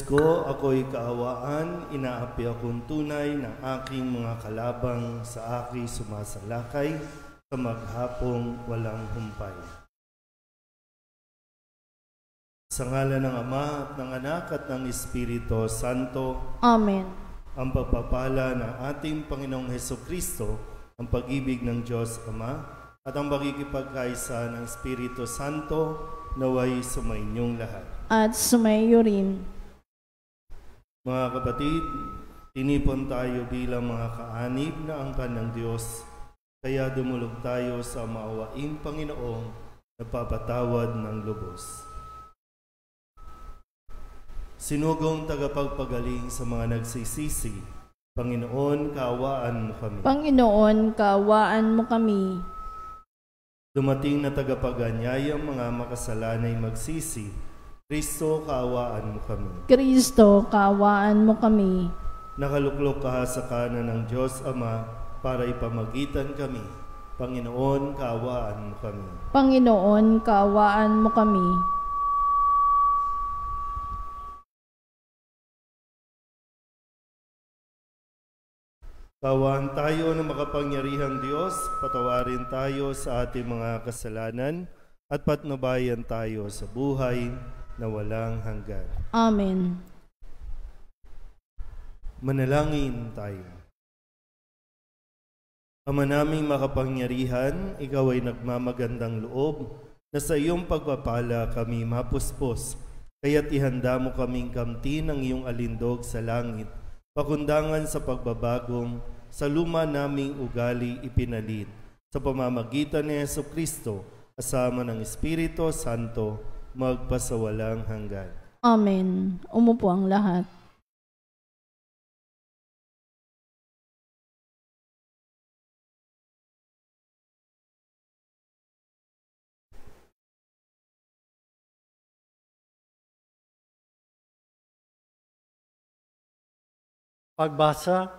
Ko, ako'y kaawaan, inaapi akong tunay ng aking mga kalabang sa aking sumasalakay sa maghapong walang humpay. Sa ngalan ng Ama at ng Anak at ng Espiritu Santo. Amen. Ang pagpapala ng ating Panginoong Hesukristo, ang pag-ibig ng Diyos Ama, at ang pakikipagkaisa ng Espiritu Santo naway sumainyong lahat. At sumaiyo rin. Mga kapatid, tinipon tayo bilang mga kaanib na angkan ng Diyos, kaya dumulog tayo sa maawaing Panginoong nagpapatawad ng lubos. Sinugong tagapagpagaling sa mga nagsisisi, Panginoon, kaawaan mo kami. Panginoon, kaawaan mo kami. Dumating na tagapaganyayang mga makasalanay magsisi, Kristo, kaawaan mo kami. Kristo, kaawaan mo kami. Nakaluklok ka sa kanan ng Diyos Ama para ipamagitan kami. Panginoon, kaawaan mo kami. Panginoon, kaawaan mo kami. Kaawaan tayo ng makapangyarihang Diyos, patawarin tayo sa ating mga kasalanan at patnubayan tayo sa buhay na walang hanggan. Amen. Manalangin tayo. Ama naming makapangyarihan, ikaw ay nagmamagandang loob na sa iyong pagpapala kami mapuspos, kaya't ihanda mo kaming kamti ng iyong alindog sa langit, pakundangan sa pagbabagong sa luma naming ugali ipinalit, sa pamamagitan ni Jesucristo, kasama ng Espiritu Santo, magpasawalang hanggan. Amen. Umupo ang lahat. Pagbasa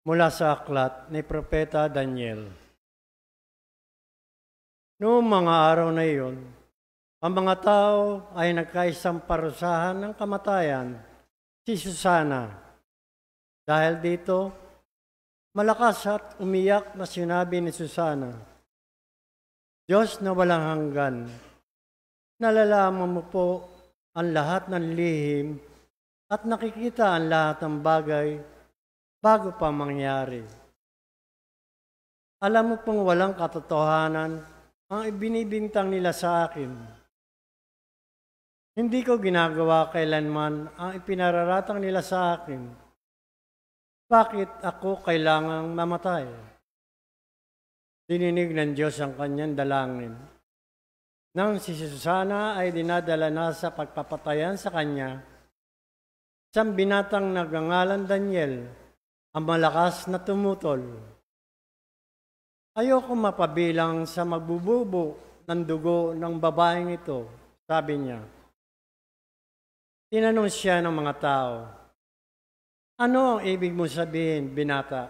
mula sa aklat ni Propeta Daniel. Noong mga araw na iyon, ang mga tao ay nagkaisang parusahan ng kamatayan, si Susana. Dahil dito, malakas at umiyak na sinabi ni Susana, Diyos na walang hanggan, nalalaman mo po ang lahat ng lihim at nakikita ang lahat ng bagay bago pa mangyari. Alam mo pong walang katotohanan ang ibinibintang nila sa akin. Hindi ko ginagawa kailanman ang ipinararatang nila sa akin. Bakit ako kailangang mamatay? Dininig ng Diyos ang kanyang dalangin. Nang si Susana ay dinadala na sa pagpapatayan sa kanya, isang binatang nagngangalang Daniel, ang malakas na tumutol. Ayoko mapabilang sa magbububo ng dugo ng babaeng ito, sabi niya. Tinanong siya ng mga tao, ano ang ibig mo sabihin, binata?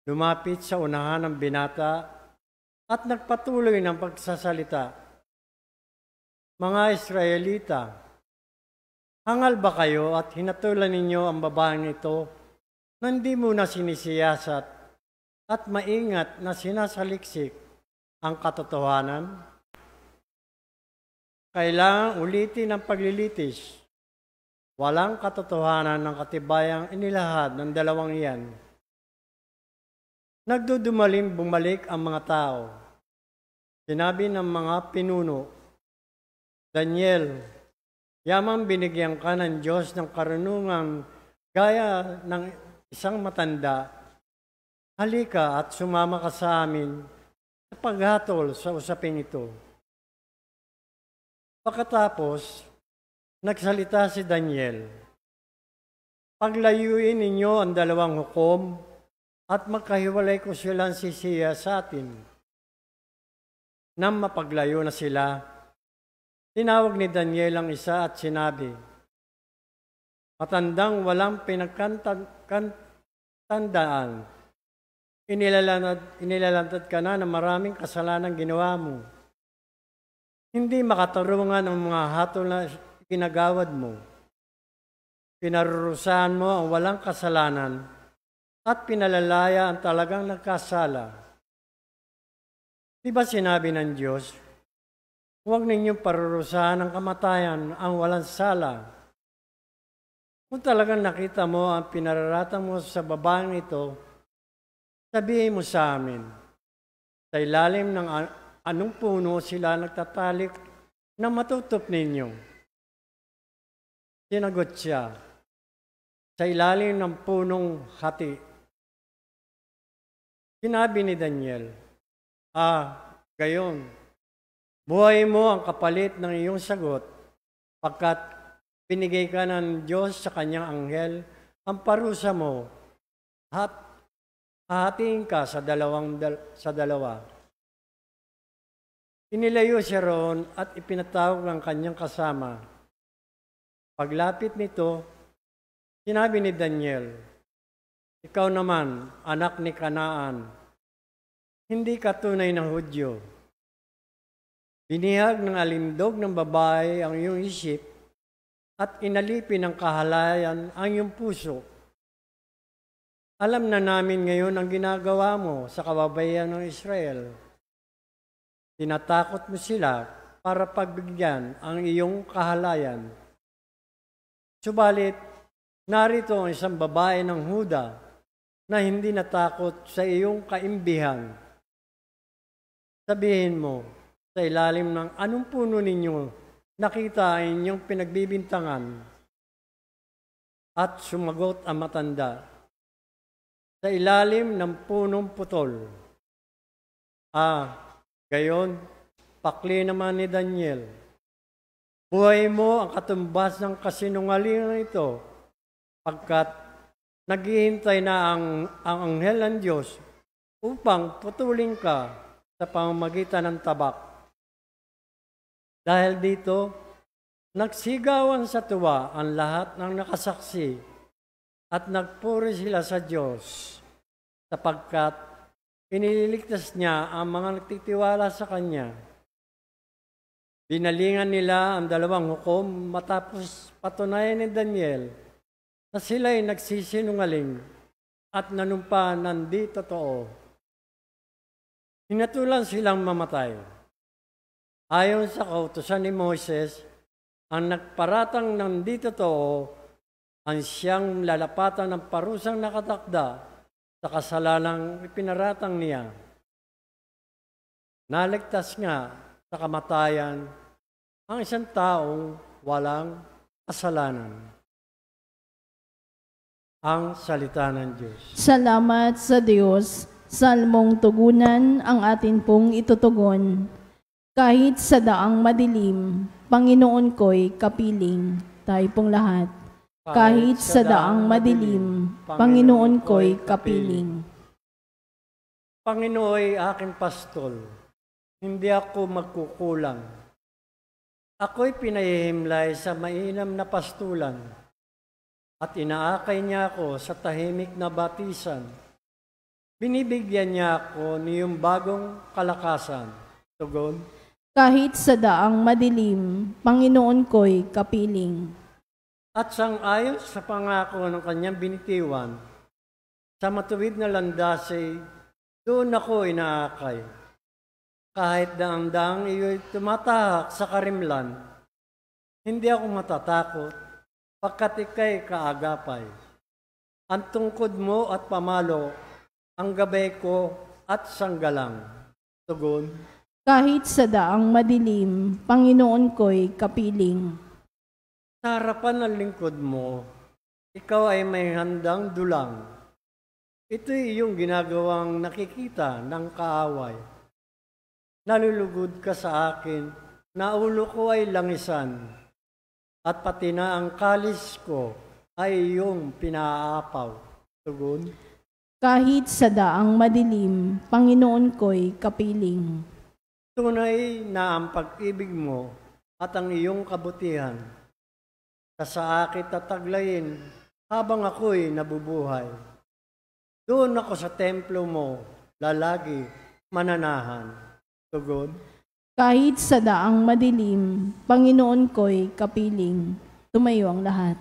Lumapit sa unahan ng binata at nagpatuloy ng pagsasalita. Mga Israelita, hangal ba kayo at hinatulan ninyo ang babaeng ito na hindi muna sinisiyasat at maingat na sinasaliksik ang katotohanan? Kailangang ulitin ang paglilitis. Walang katotohanan ng katibayang inilahad ng dalawang iyan. Nagdudumaling bumalik ang mga tao. Sinabi ng mga pinuno, Daniel, yamang binigyan ka ng Diyos ng karunungan gaya ng isang matanda. Halika at sumama ka sa amin sa paghatol sa usaping ito. Pagkatapos, nagsalita si Daniel, paglayuin ninyo ang dalawang hukom at magkahiwalay ko silang sisiya sa atin. Nang mapaglayo na sila, tinawag ni Daniel ang isa at sinabi, matandang walang pinagkantandaan, inilalantad ka na ng maraming kasalanan ginawa mo. Hindi makatarungan ang mga hatol na ginagawad mo. Pinarurusahan mo ang walang kasalanan at pinalalaya ang talagang nagkasala. Di ba sinabi ng Diyos, huwag ninyong parurusahan ng kamatayan ang walang sala. Kung talagang nakita mo ang pinararatang mo sa babaeng ito, sabihin mo sa amin, sa ilalim ng anong puno sila nagtatalik na matutop ninyo? Sinagot siya, sa ilalim ng punong hati. Sinabi ni Daniel, gayon, buhay mo ang kapalit ng iyong sagot, pagkat binigay ka ng Diyos sa kanyang anghel ang parusa mo at hahatiin ka sa dalawa. Inilayo siya roon at ipinatawag ang kanyang kasama. Paglapit nito, sinabi ni Daniel, ikaw naman, anak ni Kanaan, hindi ka tunay na Hudyo. Binihag ng alindog ng babae ang iyong isip at inalipin ng kahalayan ang iyong puso. Alam na namin ngayon ang ginagawa mo sa kababayan ng Israel. Tinatakot mo sila para pagbigyan ang iyong kahalayan. Subalit, narito ang isang babae ng Huda na hindi natakot sa iyong kaimbihan. Sabihin mo, sa ilalim ng anong puno ninyo nakita ang inyong pinagbibintangan? At sumagot ang matanda, sa ilalim ng punong putol. Gayon, pakli naman ni Daniel, buhay mo ang katumbas ng kasinungalingan ito, pagkat naghihintay na ang anghel ng Diyos upang putulin ka sa pamamagitan ng tabak. Dahil dito, nagsigawan sa tuwa ang lahat ng nakasaksi at nagpuri sila sa Diyos sapagkat iniligtas niya ang mga nagtitiwala sa Kanya. Binalingan nila ang dalawang hukom matapos patunayan ni Daniel na sila'y nagsisinungaling at nanumpa ng di totoo. Hinatulan silang mamatay. Ayon sa kautusan ni Moses, ang nagparatang ng di totoo ang siyang lalapatan ng parusang nakatakda sa kasalanang ipinaratang niya. Naligtas nga sa kamatayan ang isang taong walang kasalanan. Ang salita ng Diyos. Salamat sa Diyos. Salmong tugunan ang atin pong itutugon. Kahit sa daang madilim, Panginoon ko'y kapiling. Tayo pong lahat. Kahit sa daang madilim, Panginoon ko'y kapiling. Panginooy aking pastol, hindi ako magkukulang. Ako'y pinahihimlay sa mainam na pastulan at inaakay niya ako sa tahimik na batisan. Binibigyan niya ako niyong bagong kalakasan. Tugon. Kahit sa daang madilim, Panginoon ko'y kapiling. At sang-ayon sa pangako ng kanyang binitiwan, sa matuwid na landas ay doon ako inaakay. Kahit daang-daang iyo'y tumatahak sa karimlan, hindi ako matatakot, pagkat ika'y kaagapay. Ang tungkod mo at pamalo, ang gabay ko at sanggalang. Tugon. Kahit sa daang madilim, Panginoon ko'y kapiling. Sa harapan ng lingkod mo, ikaw ay may handang dulang. Ito'y iyong ginagawang nakikita ng kaaway. Nalulugod ka sa akin, na ulo ko ay langisan, at pati na ang kalis ko ay iyong pinaapaw. Tugon. Kahit sa daang madilim, Panginoon ko'y kapiling. Tunay na ang pag-ibig mo at ang iyong kabutihan sa akin tataglayin habang ako'y nabubuhay. Doon ako sa templo mo, lalagi mananahan. Tugon. Kahit sa daang madilim, Panginoon ko'y kapiling. Tumayo ang lahat.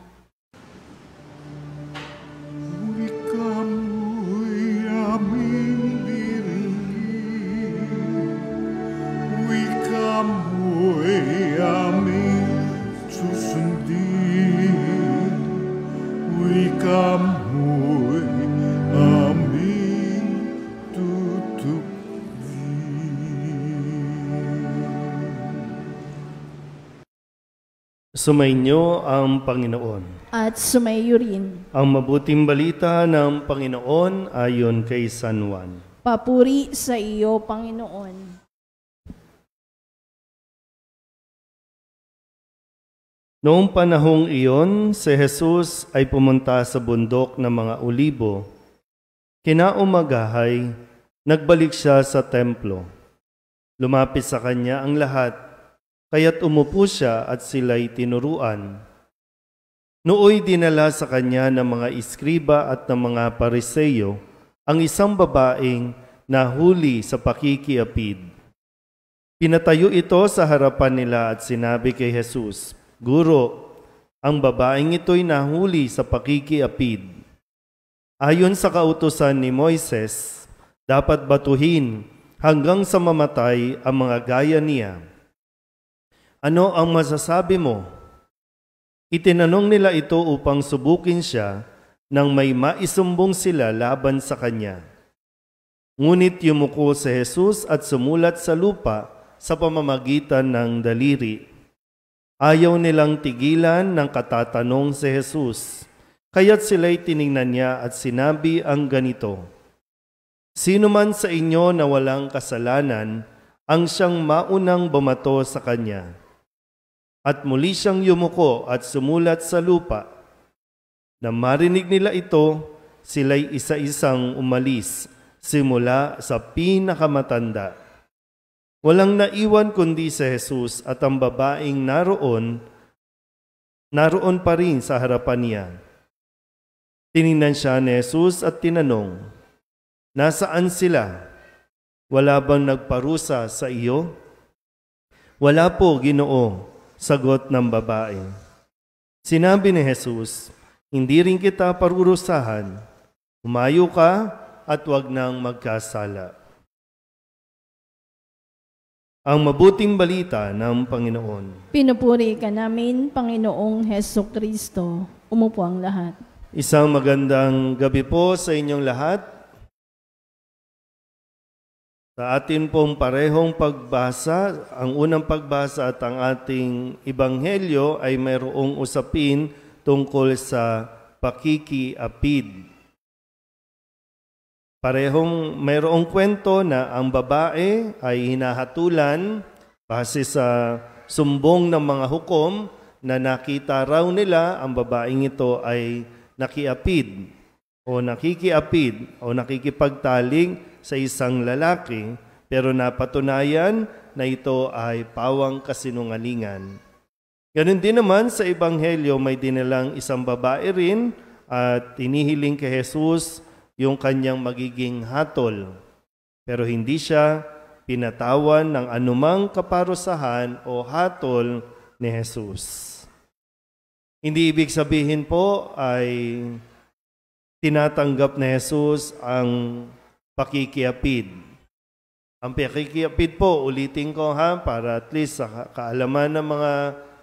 Sumainyo ang Panginoon. At sumaiyo rin. Ang mabuting balita ng Panginoon ayon kay San Juan. Papuri sa iyo, Panginoon. Noong panahong iyon, si Jesus ay pumunta sa bundok ng mga Olibo. Kinaumagahay, nagbalik siya sa templo. Lumapit sa kanya ang lahat, kaya't umupo siya at sila'y tinuruan. Nooy dinala sa kanya ng mga iskriba at ng mga pariseyo ang isang babaeng nahuli sa pakikiapid. Pinatayo ito sa harapan nila at sinabi kay Jesus, "Guro, ang babaeng ito'y nahuli sa pakikiapid. Ayon sa kautusan ni Moises, dapat batuhin hanggang sa mamatay ang mga gaya niya. Ano ang masasabi mo?" Itinanong nila ito upang subukin siya nang may maisumbong sila laban sa kanya. Ngunit yumuko si Jesus at sumulat sa lupa sa pamamagitan ng daliri. Ayaw nilang tigilan ng katatanong si Jesus, kaya't sila'y tiningnan niya at sinabi ang ganito, "Sino man sa inyo na walang kasalanan ang siyang maunang bumato sa kanya." At muli siyang yumuko at sumulat sa lupa. Nang marinig nila ito, sila'y isa-isang umalis, simula sa pinakamatanda. Walang naiwan kundi si Jesus at ang babaeng naroon pa rin sa harapan niya. Tiningnan siya ni Jesus at tinanong, "Nasaan sila? Wala bang nagparusa sa iyo?" "Wala po, Ginoo," sagot ng babae. Sinabi ni Jesus, "Hindi rin kita parurusahan. Humayo ka at huwag nang magkasala." Ang mabuting balita ng Panginoon. Pinupuri ka namin, Panginoong Hesukristo. Umupo ang lahat. Isang magandang gabi po sa inyong lahat. Sa atin pong parehong pagbasa, ang unang pagbasa at ang ating ebanghelyo ay mayroong usapin tungkol sa pakikiapid. Parehong mayroong kwento na ang babae ay hinahatulan base sa sumbong ng mga hukom na nakita raw nila ang babaeng ito ay nakiapid o nakikiapid o nakikipagtalik sa isang lalaki, pero napatunayan na ito ay pawang kasinungalingan. Ganun din naman sa ebanghelyo, may dinalang isang babae rin at tinihiling kay Jesus yung kanyang magiging hatol. Pero hindi siya pinatawan ng anumang kaparusahan o hatol ni Jesus. Hindi ibig sabihin po ay tinatanggap ni Jesus ang pakikiapid. Ang pakikiapid po, ulitin ko para at least sa kaalaman ng mga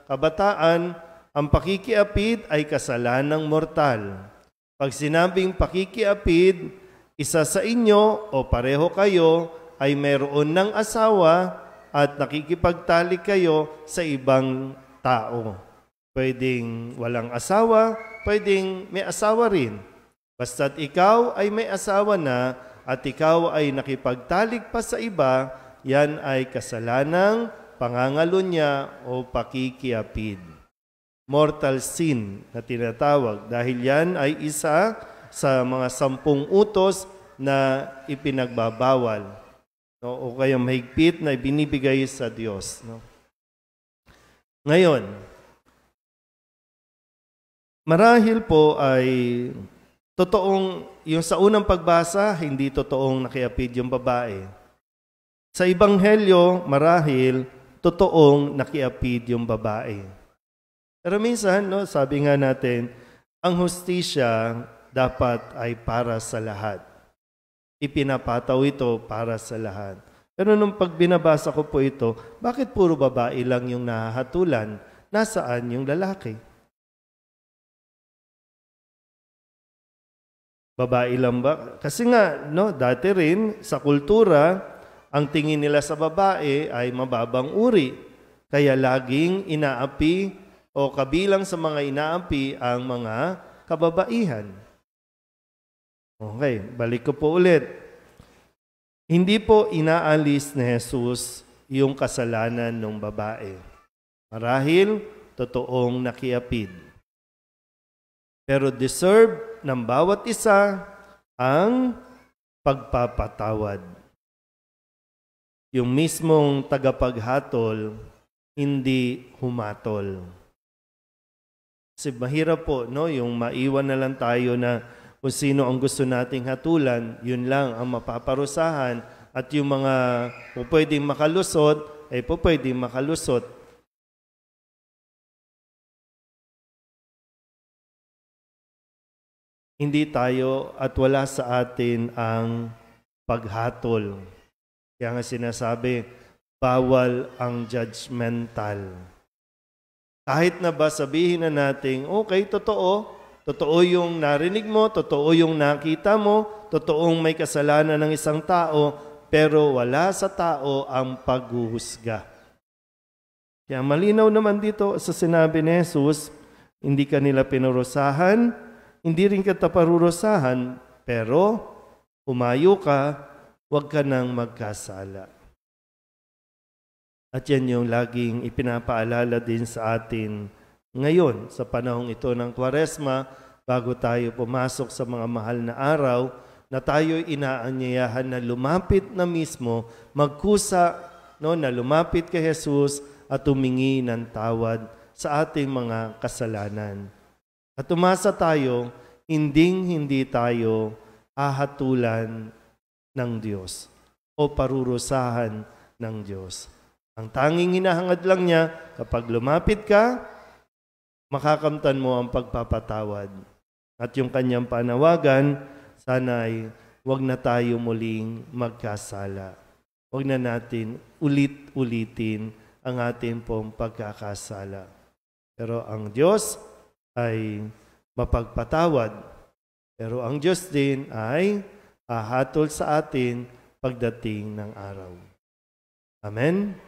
kabataan, ang pakikiapid ay kasalanang mortal. Pag sinabing pakikiapid, isa sa inyo o pareho kayo ay mayroon ng asawa at nakikipagtalik kayo sa ibang tao. Pwedeng walang asawa, pwedeng may asawa rin. Basta't ikaw ay may asawa na at ikaw ay nakipagtalik pa sa iba, yan ay kasalanang pangangalunya o pakikiapid. Mortal sin na tinatawag dahil yan ay isa sa mga 10 utos na ipinagbabawal, no? O kaya mahigpit na ibinibigay sa Diyos. No? Ngayon, marahil po ay totoong, yung sa unang pagbasa, hindi totoong nakiapid yung babae. Sa Ebanghelyo, marahil totoong nakiapid yung babae. Pero minsan, no, sabi nga natin, ang hustisya dapat ay para sa lahat. Ipinapataw ito para sa lahat. Pero nung pag binabasa ko po ito, bakit puro babae lang yung nahahatulan? Nasaan yung lalaki? Babae lang ba? Kasi nga, no, dati rin sa kultura, ang tingin nila sa babae ay mababang uri. Kaya laging inaapi o kabilang sa mga inaampi ang mga kababaihan. Okay, balik ko po ulit. Hindi po inaalis ni Jesus yung kasalanan ng babae. Marahil, totoong nakiapid. Pero deserve ng bawat isa ang pagpapatawad. Yung mismong tagapaghatol, hindi humatol. Kasi mahirap po, no? Yung maiwan na lang tayo na kung sino ang gusto nating hatulan, yun lang ang mapaparusahan. At yung mga pwedeng makalusot, ay pwedeng makalusot. Hindi tayo at wala sa atin ang paghatol. Kaya nga sinasabi, bawal ang judgmental. Kahit na ba sabihin na natin, okay, totoo yung narinig mo, totoo yung nakita mo, totoong may kasalanan ng isang tao, pero wala sa tao ang paghuhusga. Kaya malinaw naman dito sa sinabi ni Jesus, hindi ka nila pinurusahan, hindi rin kita parurusahan, pero humayo ka, huwag ka nang magkasala. At yan yung laging ipinapaalala din sa atin ngayon, sa panahong ito ng Kwaresma, bago tayo pumasok sa mga mahal na araw, na tayo'y inaanyayahan na lumapit na mismo, magkusa, no, na lumapit kay Jesus at humingi ng tawad sa ating mga kasalanan. At umasa tayo, hindi tayo ahatulan ng Diyos o parurusahan ng Diyos. Ang tanging hinahangad lang niya, kapag lumapit ka, makakamtan mo ang pagpapatawad. At yung kanyang panawagan, sana'y huwag na tayo muling magkasala. Huwag na natin ulit-ulitin ang ating pong pagkakasala. Pero ang Diyos ay mapagpatawad. Pero ang Diyos din ay hahatol sa atin pagdating ng araw. Amen?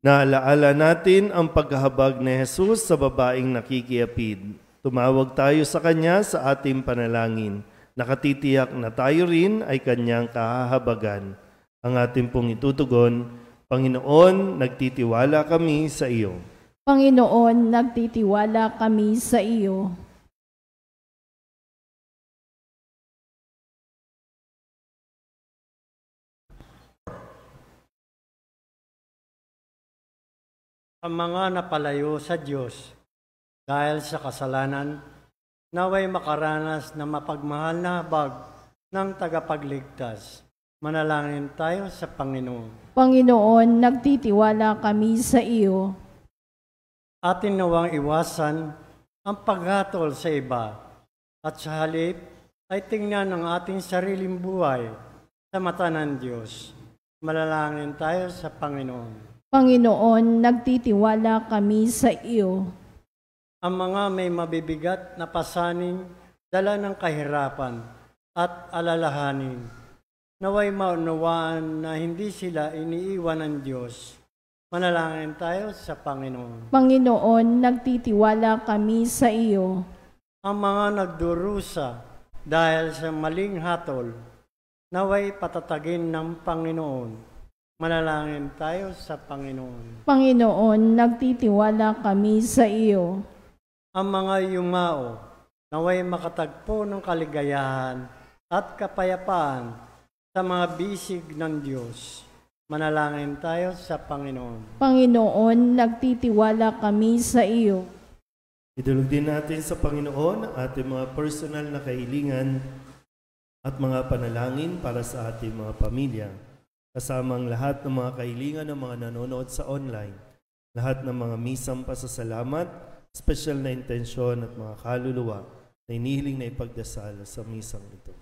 Naalaala natin ang paghahabag ni Jesus sa babaeng nakikiapid. Tumawag tayo sa Kanya sa ating panalangin. Nakatitiyak na tayo rin ay Kanyang kahahabagan. Ang ating pong itutugon, Panginoon, nagtitiwala kami sa iyo. Panginoon, nagtitiwala kami sa iyo. Ang mga napalayo sa Diyos dahil sa kasalanan, naway makaranas na mapagmahal na habag ng tagapagligtas. Manalangin tayo sa Panginoon. Panginoon, nagtitiwala kami sa iyo. Atin nawang iwasan ang paghatol sa iba at sa halip ay tingnan ang ating sariling buhay sa mata ng Diyos. Manalangin tayo sa Panginoon. Panginoon, nagtitiwala kami sa iyo. Ang mga may mabibigat na pasaning, dala ng kahirapan at alalahanin, naway maunawaan na hindi sila iniiwan ng Diyos. Manalangin tayo sa Panginoon. Panginoon, nagtitiwala kami sa iyo. Ang mga nagdurusa dahil sa maling hatol, naway patatagin ng Panginoon. Manalangin tayo sa Panginoon. Panginoon, nagtitiwala kami sa iyo. Ang mga yumao, naway makatagpo ng kaligayahan at kapayapaan sa mga bisig ng Diyos. Manalangin tayo sa Panginoon. Panginoon, nagtitiwala kami sa iyo. Idulog din natin sa Panginoon ang ating mga personal na kahilingan at mga panalangin para sa ating mga pamilya. Kasamang lahat ng mga kahilingan ng mga nanonood sa online, lahat ng mga misang pasasalamat, special na intensyon at mga kaluluwa na inihiling na ipagdasal sa misang ito.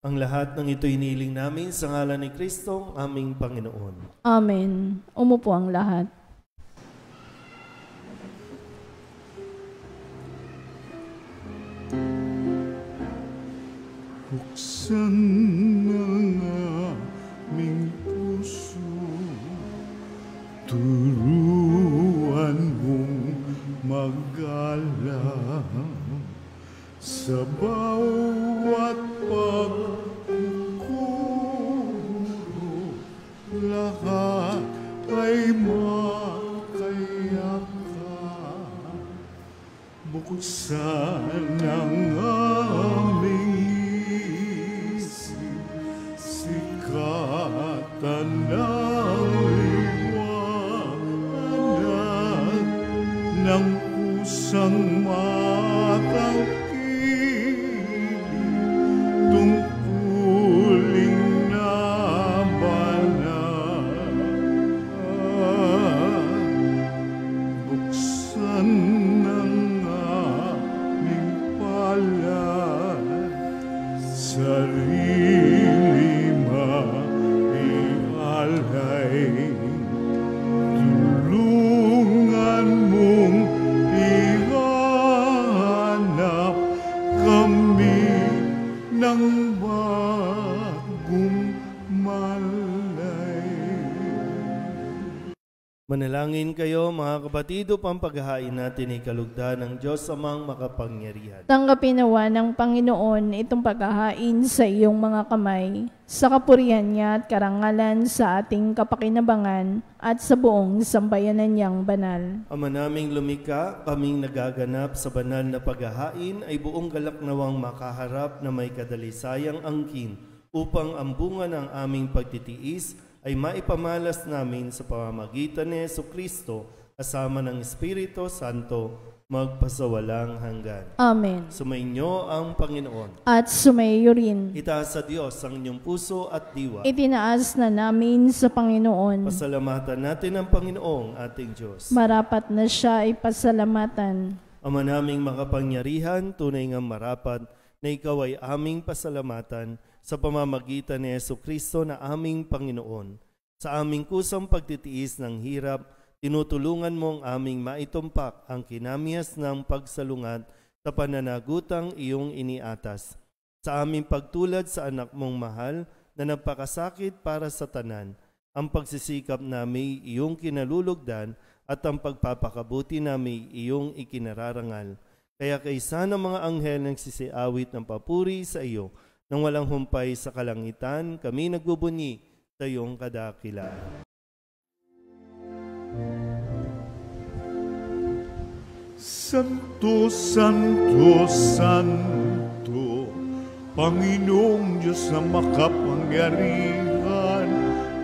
Ang lahat ng ito inihiling namin sa ngalan ni Kristo, aming Panginoon. Amen. Umupo ang lahat. buksan ng aming puso, turuan mong magalang sa bawat pagkukuro, lahat ay makayakan. Buksan ang aming isip, sikatan ng liwanag ng pusang matangkilik, tungkuling na banal. Buksan ang aming palad, sarili maialay, tulungan mong ihanap kami ng bagong malay. Manalangin kayo mga kapatid upang paghahain natin ay kalugdan ng Diyos Amang makapangyarihan. Tanggapin nawa ng Panginoon itong paghahain sa iyong mga kamay, sa kapurihan niya at karangalan sa ating kapakinabangan at sa buong sambayanan niyang banal. Ama naming lumikha, kaming nagaganap sa banal na paghahain ay buong galak nawang makaharap na may kadalisayang angkin upang ang bunga ng aming pagtitiis ay maipamalas namin sa pamamagitan ni Jesucristo kasama ng Espiritu Santo magpasawalang hanggan. Amen. Sumainyo ang Panginoon. At sumayo rin. Itaas sa Diyos ang inyong puso at diwa. Itinaas na namin sa Panginoon. Pasalamatan natin ang Panginoong ating Diyos. Marapat na siya ay pasalamatan. Ama naming makapangyarihan, tunay nga marapat na ikaw ay aming pasalamatan sa pamamagitan ni Jesucristo na aming Panginoon. Sa aming kusang pagtitiis ng hirap, tinutulungan mo ang aming maitumpak ang kinamiyas ng pagsalungat sa pananagutang iyong iniatas. Sa aming pagtulad sa anak mong mahal na nagpakasakit para sa tanan, ang pagsisikap namin iyong kinalulugdan at ang pagpapakabuti namin iyong ikinararangal. Kaya kaysa ng mga anghel nagsisiawit ng papuri sa iyo, nang walang humpay sa kalangitan, kami nagbubunyi sa iyong kadakilaan. Santo, Santo, Santo, Panginoong Diyos na makapangyarihan,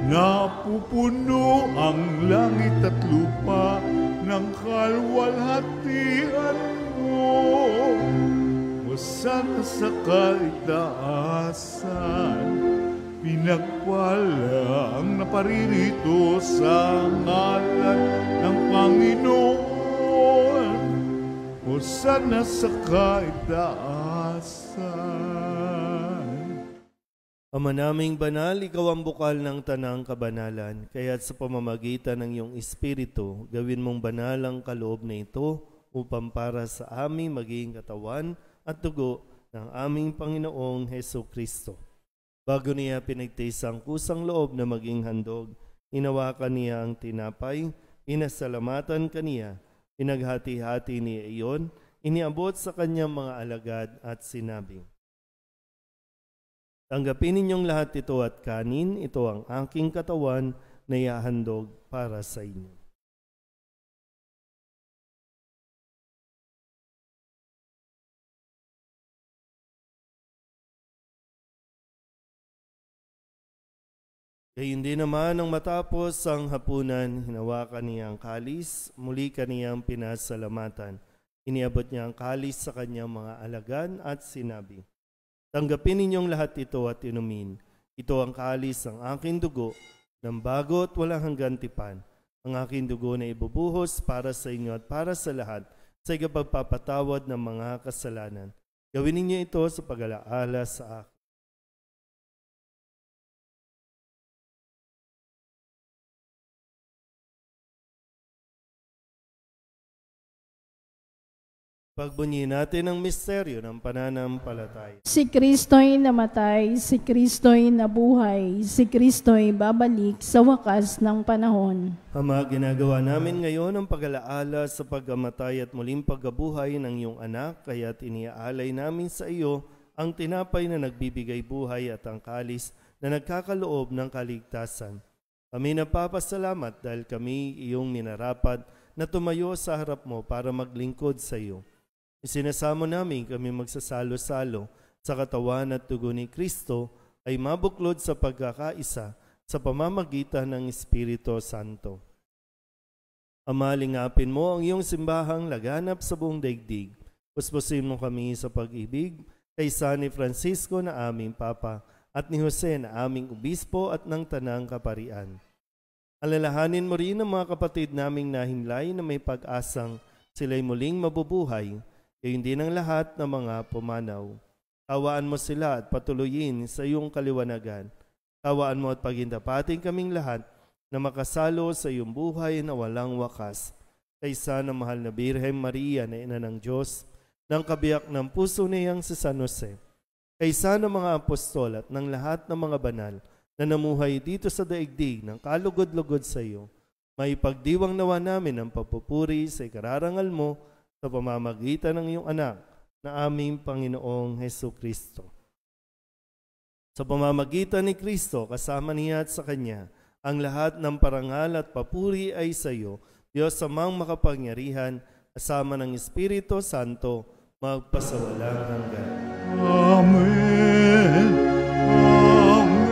napupuno ang langit at lupa ng kalwalhatian mo. Hosana sa kaitaasan, pinagpala ang naparirito sa ngalan ng Panginoon. Hosana sa kaitaasan. Ama naming banal, ikaw ang bukal ng tanang kabanalan, kaya't sa pamamagitan ng iyong Espiritu, gawin mong banal ang kaloob na ito upang para sa aming maging katawan at dugo ng aming Panginoong Jesucristo. Bago niya pinagtiis ang kusang loob na maging handog, hinawakan niya ang tinapay, inasalamatan kaniya, pinaghati-hati niya iyon, iniabot sa kanyang mga alagad at sinabi, tanggapin ninyong lahat ito at kanin, ito ang aking katawan na ihahandog para sa inyo. Gayun din naman nang matapos ang hapunan, hinawakan niya ang kalis, muli kaniyang pinasalamatan. Iniabot niya ang kalis sa kanyang mga alagan at sinabi, tanggapin ninyong lahat ito at inumin. Ito ang kalis ng aking dugo, ng bago at walang hanggang tipan. Ang aking dugo na ibubuhos para sa inyo at para sa lahat sa ikapagpapatawad ng mga kasalanan. Gawin ninyo ito sa pag-alaala sa akin. Pagbunyi natin ang misteryo ng pananampalataya. Si Kristo'y namatay, si Kristo'y nabuhay, si Kristo'y babalik sa wakas ng panahon. Ama, ginagawa namin ngayon ang pag-alaala sa pagkamatay at muling pagkabuhay ng iyong anak, kaya't iniaalay namin sa iyo ang tinapay na nagbibigay buhay at ang kalis na nagkakaloob ng kaligtasan. Kami napapasalamat dahil kami iyong minarapat na tumayo sa harap mo para maglingkod sa iyo. Isinasamo namin kami magsasalo-salo sa katawan at dugo ni Kristo ay mabuklod sa pagkakaisa sa pamamagitan ng Espiritu Santo. Ama, lingapin mo ang iyong simbahang laganap sa buong daigdig. Puspusin mo kami sa pag-ibig kay San Francisco na aming Papa at ni Jose na aming Obispo at ng Tanang Kaparian. Alalahanin mo rin ang mga kapatid naming nahinlay na may pag-asang sila'y muling mabubuhay, gayon din ang lahat ng mga pumanaw. Tawaan mo sila at patuloyin sa iyong kaliwanagan. Tawaan mo at pagindapating kaming lahat na makasalo sa iyong buhay na walang wakas. Kaysa ng mahal na Birhen Maria na ina ng Diyos, ng kabiyak ng puso niyang si San Jose, kaysa ng mga apostol at ng lahat ng mga banal na namuhay dito sa daigdig ng kalugod-lugod sa iyo, may pagdiwang nawa namin ang papupuri sa ikararangal mo sa pamamagitan ng iyong anak na aming Panginoong Hesukristo. Sa pamamagitan ni Kristo, kasama niya at sa Kanya, ang lahat ng parangal at papuri ay sa iyo, Diyos amang makapangyarihan, kasama ng Espiritu Santo, magpasawalang hanggan. Amen. Amen.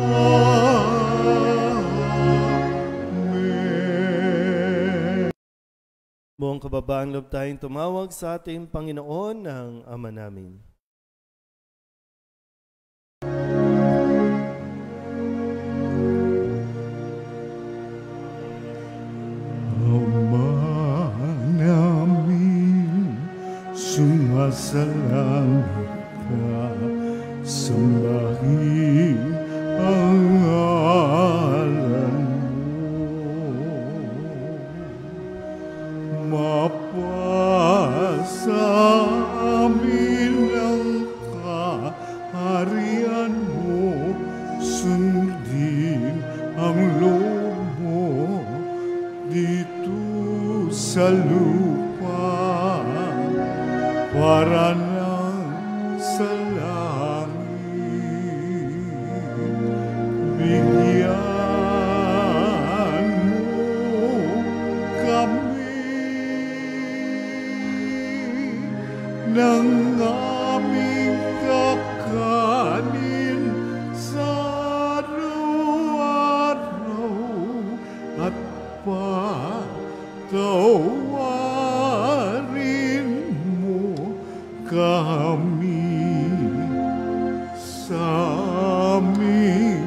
Amen. Buong kababaang loob tayong tumawag sa ating Panginoon ng Ama namin. Ama namin, sumasalangit ka, sambahin ang ngalan mo. Mapasa amin ang kaharian mo, sundin ang loob mo dito sa lupa para nang sa langit. Bigyan mo kami ng aming kakanin sa araw-araw at patawarin mo kami sa aming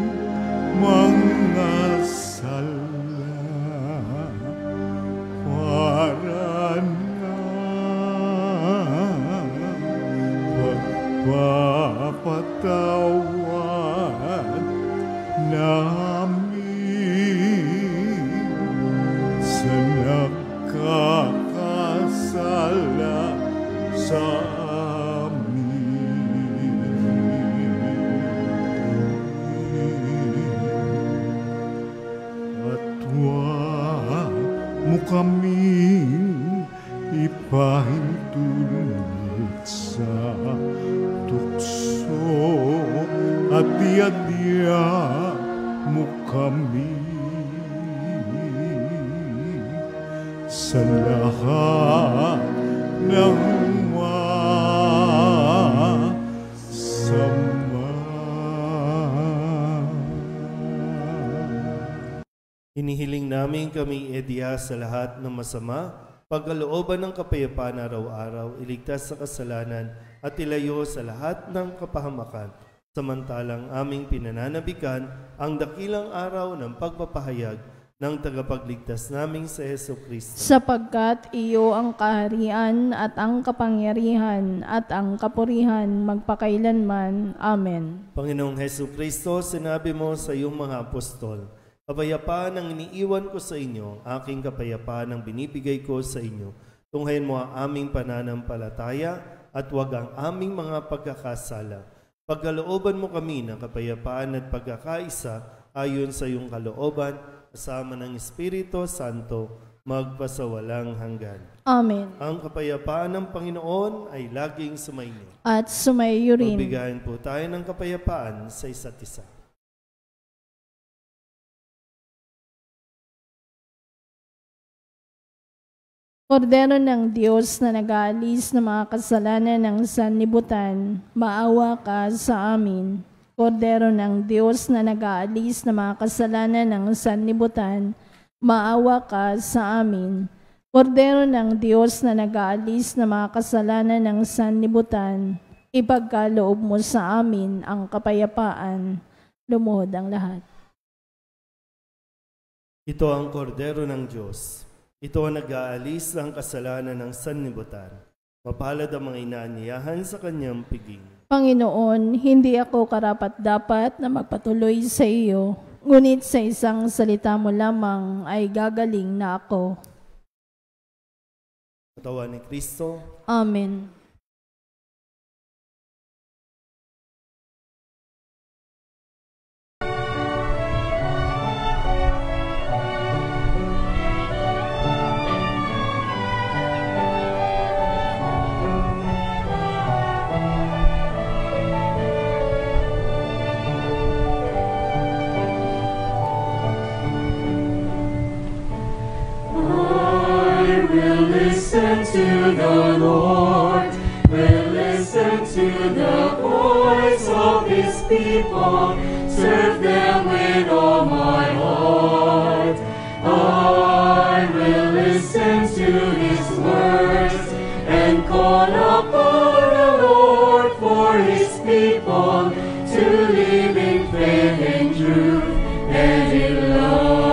mga sala para pagpapatawad namin sa nakakasala sa amin. At huwag mo kaming ipahintulot sa tukso at diadya mo kami sa lahat ng masama. Hinihiling namin kami edya sa lahat ng masama, pagkalooban ng kapayapaan araw-araw, iligtas sa kasalanan at ilayo sa lahat ng kapahamakan. Samantalang aming pinananabikan ang dakilang araw ng pagpapahayag ng tagapagligtas naming sa Hesukristo. Sapagkat iyo ang kaharian at ang kapangyarihan at ang kapurihan magpakailanman. Amen. Panginoong Hesukristo, sinabi mo sa iyong mga apostol, Kapayapaan ang iniiwan ko sa inyo, aking kapayapaan ang binibigay ko sa inyo. Tunghayin mo ang aming pananampalataya at huwag ang aming mga pagkakasala. Pagkalooban mo kami ng kapayapaan at pagkakaisa ayon sa iyong kalooban, kasama ng Espiritu Santo, magpasawalang hanggan. Amen. Ang kapayapaan ng Panginoon ay laging sumainyo. At sumaiyo rin. Magbigayan po tayo ng kapayapaan sa isa't isa. Kordero ng Diyos na nag-aalis ng mga kasalanan ng sanlibutan, maawa ka sa amin. Kordero ng Diyos na nag-aalis ng mga kasalanan ng sanlibutan, maawa ka sa amin. Kordero ng Diyos na nag-aalis ng mga kasalanan ng sanlibutan, ipagkaloob mo sa amin ang kapayapaan. Lumuhod ang lahat. Ito ang kordero ng Diyos. Ito ang nag-aalis ng kasalanan ng sanlibutan. Mapalad ang mga inaanyayahan sa kanyang piging. Panginoon, hindi ako karapat-dapat na magpatuloy sa iyo, ngunit sa isang salita mo lamang ay gagaling na ako. Katawan ni Kristo. Amen. Listen to the Lord, will listen to the voice of His people, serve them with all my heart. I will listen to His words and call upon the Lord for His people to live in faith and truth and in love.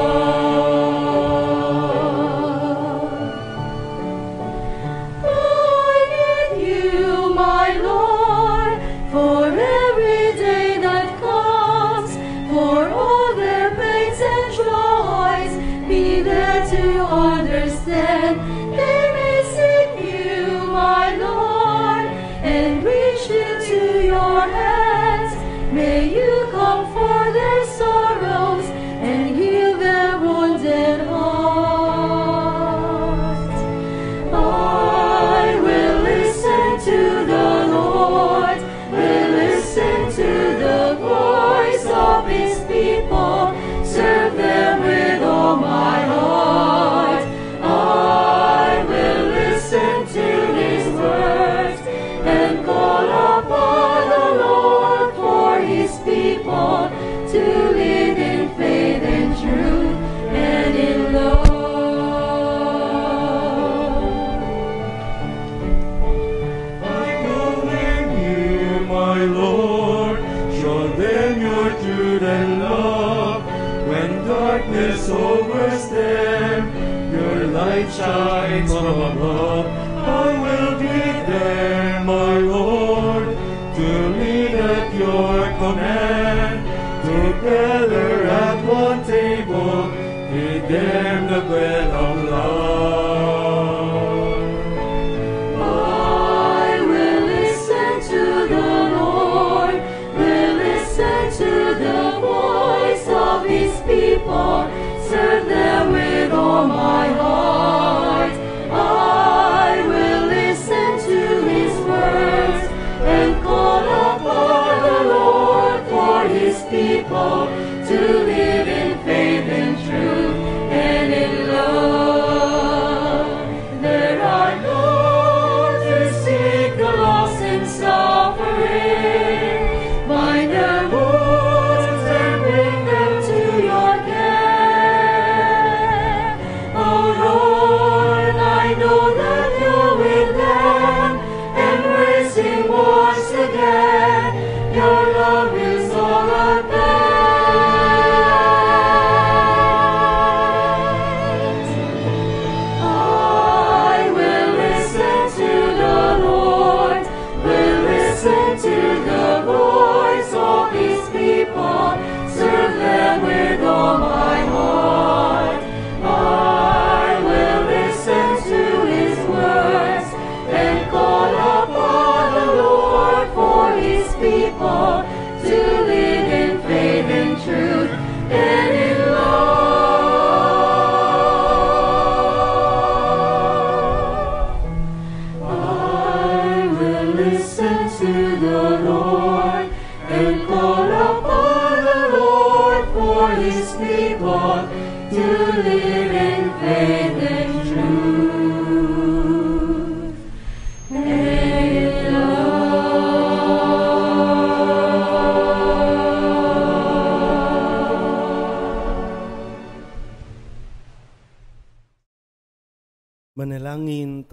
Understand, they may seek you, my Lord, and reach into your hands. May you comfort their sorrows and heal their wounded hearts. I will listen to the Lord, will listen to the voice of His people, serve them with all my heart. To live in faith and truth and in love. I commend you, my Lord, show them your truth and love. When darkness overs them, your light shines from above. I will be there, my Lord, to lead at your command. Together at one table, feed them the bread of love. I will listen to the Lord, will listen to the voice of His people, serve them with all my heart.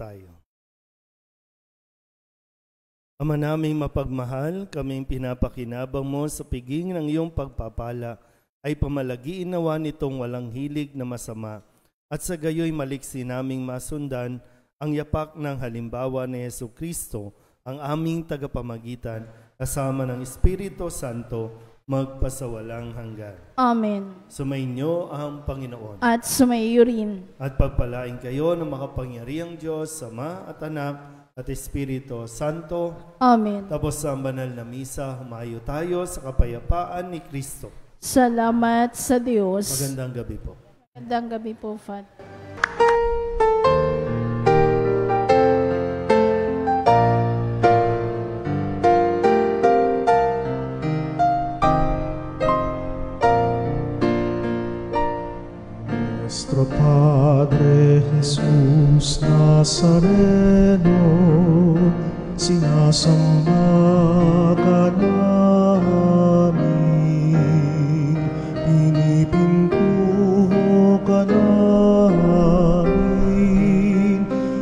tayo. Ama naming mapagmahal, kaming pinapakinabang mo sa piging ng iyong pagpapala ay pamalagiin nawa nitong walang hilig na masama at sa gayoy maliksi naming masundan ang yapak ng halimbawa ni Jesucristo, ang aming tagapamagitan, kasama ng Espiritu Santo, magpasawalang hanggan. Amen. Sumainyo ang Panginoon. At sumaiyo rin. At pagpalain kayo ng makapangyarihang Diyos, Ama at Anak, at Espiritu Santo. Amen. Tapos sa banal na misa, humayo tayo sa kapayapaan ni Kristo. Salamat sa Diyos. Magandang gabi po. Magandang gabi po, Father. Nuestro Padre Jesús Nazareno, sinasamba ka namin, pinipintuho ka namin,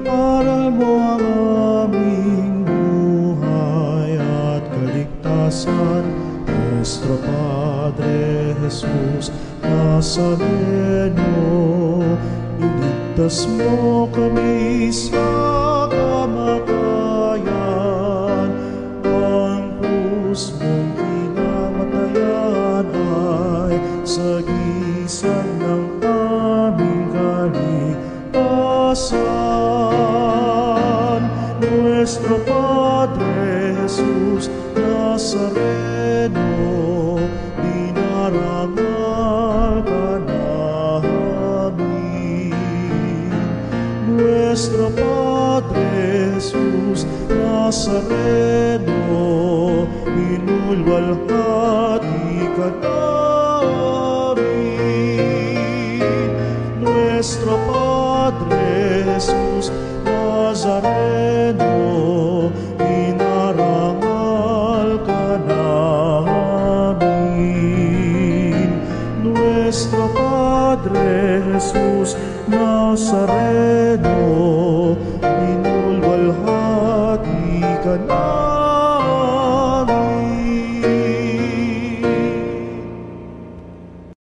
aral mo ang aming buhay at kaligtasan. Nuestro Padre Jesús Nazareno, iligtas mo kami sa kamatayan, ang krus mong pinamatayan ay sagisag ng aming kaligtasan. Nuestro Padre Jesus Nazareno, dinarangal ka namin. Nuestro Padre Jesus Nazareno, minulwalhati ka namin. Nuestro Padre Jesus Nazareno, dinarangal ka namin. Nuestro Padre Jesus Nazareno, minulwalhati ka namin.